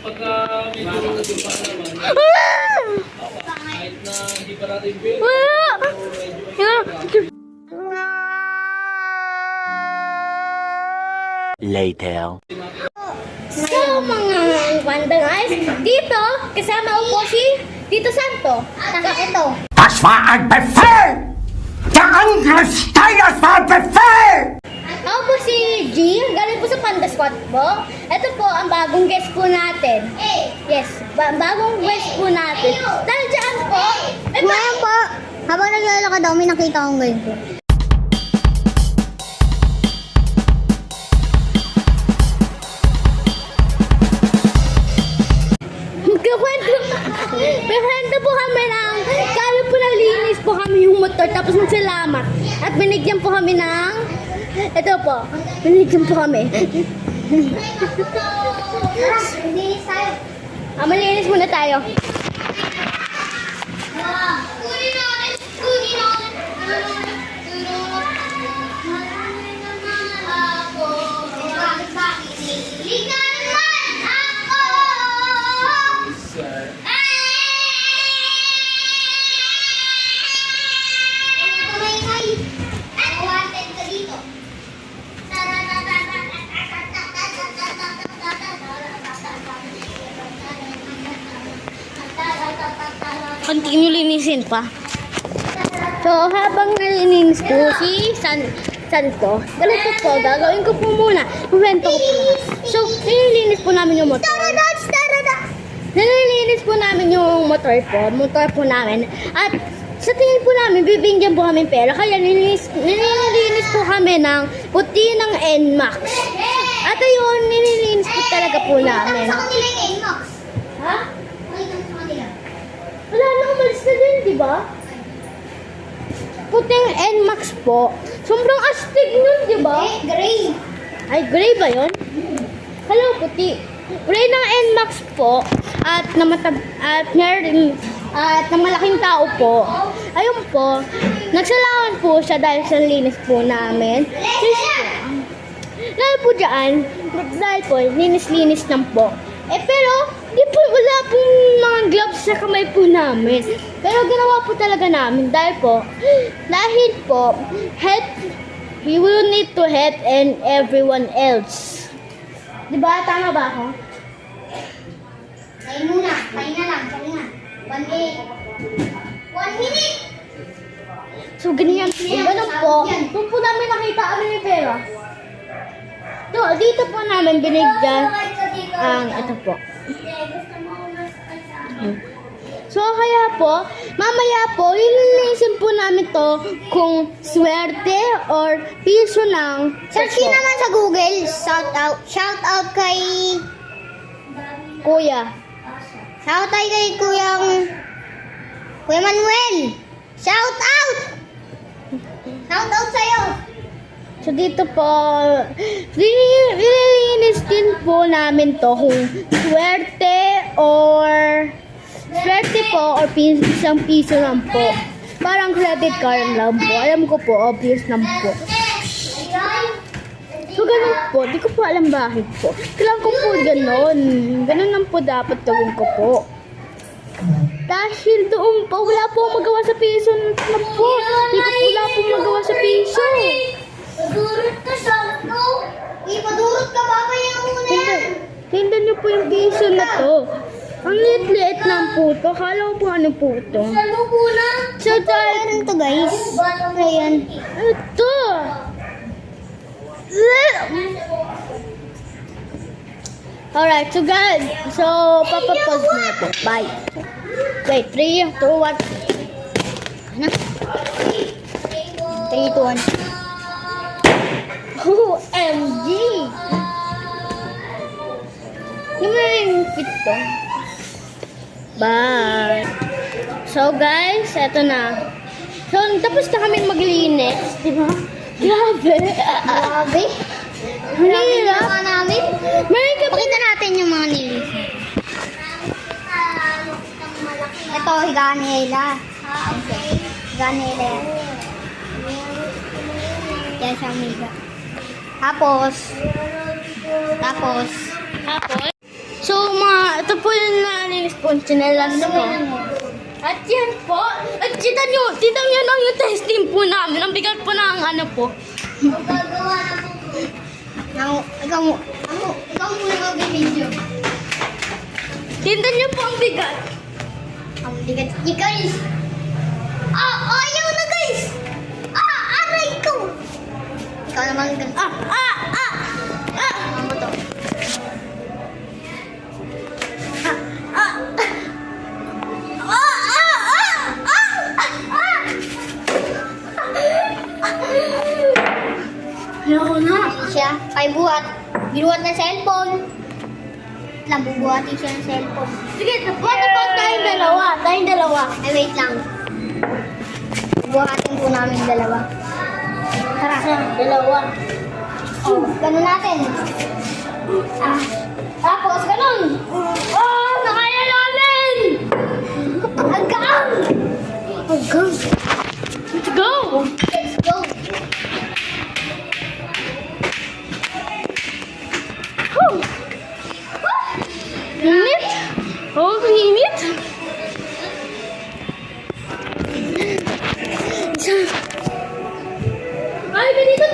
pagka medyo nagsipa naman, kahit na hindi pa natin build, Later. So mga Wanda guys, dito kasama ko po si Tito Santo. Saka ito. Das war ein Befehl! Der Angriffssteiger war ein Befehl! Ako po si G, galing po sa Panda Squad po. Ito po ang bagong guest po natin. Yes, bagong guest po natin. Dahil dyan po, Ngayon po, habang naglalakad daw, may nakita akong ganito. Pagkwento po kami ng, kaya po nalinis po kami yung motor, tapos magsalamat. At binigyan po kami ng, ito po, binigyan po kami. Malinis muna tayo. Continue linisin pa. So, habang nalilinis po si Santo, ganito po, gagawin ko po muna. Kuwento ko po. So, nililinis po namin yung motor. Nililinis po namin yung motor po namin. At sa tingin po namin, bibigyan po kami pera. Kaya nililinis po kami ng puti ng NMAX. At ayun, nililinis po talaga po namin. Ha? Wala na, umalis na din, di ba? Puting NMAX po. Sobrang astig nun, di ba? Gray. Ay, gray ba yun? Hello, puti. Gray ng NMAX po. At na malaking tao po. Ayun po. Nagsalawan po siya dahil sa linis po namin. Dahil po dyan, dahil po, linis-linis lang po. Pero, di po, wala pong mga gloves sa kamay po namin. Pero ginawa po talaga namin dahil po, we will need to help and everyone else. Di ba? Tama ba ako? Kain muna. Kain na lang. Kain na. 1 minute. 1 minute! So, ganyan po. Doon po namin nakita ano yung pera. Dito po namin binigyan ang ito po. So, kaya po, mamaya po, ililinisin po namin to kung swerte or piso ng Search nyo naman sa Google. Shout out kay... kuya. Shout out kay Kuya Manuel. Shout out! Shout out sa'yo. So, dito po, ililinis din po namin to kung swerte po or isang piso lang po. Parang credit card lang po. Alam ko po, obvious lang po. So, ganun po. Di ko po alam bakit po. Kailangan ko po ganun. Ganun lang po dapat gawin ko po. Dahil doon po, wala po magawa sa piso na po. Di ko po wala po magawa sa piso. Padurot ka, Santo. Padurot ka, papaya muna yan. Tingnan niyo po yung piso na to. Ang liit-liit lang po to. Akala ko po ano po to. Salo muna. So, dahil Ano to, guys? Ayan. ito. Alright, so guys. So, papapause na po. Bye. Wait, 3, 2, 1. Ano? 3, 2, 1. OMG! Yung maraming fit to. Bye! So guys, eto na. So, tapos na kami maglinis. Diba? Grabe! Grabe. Grabe Ginawa namin. Pakita natin yung mga nilis. Ito, higaan ni Ella. Okay. Higaan ni Ella yan. Yan siya, amiga. Tapos, So, Ito po yung nalinis po, chinelas ko. At yan po. At kita nyo lang yung testing po namin. Ang bigat po ng ano po. Magagawa na po. Ikaw muna mag-video. Tingnan nyo po ang bigat. Ang bigat niya, guys. Ayaw na, guys. Aray ko. Ikaw naman, guys. Ano ba to? Ayoko na. Siya, buhat. Binuhat ng cellphone. Lang, bubuhatin siya ng cellphone. Sige, buhatin po tayong dalawa. Ay, wait lang. Buhatin po namin dalawa. Tara. Dalawa. Ganun natin. Tapos, ganun. Nakaya namin! Hanggang! Let's go! Let's go. Init? Oh, init? Ay, ganito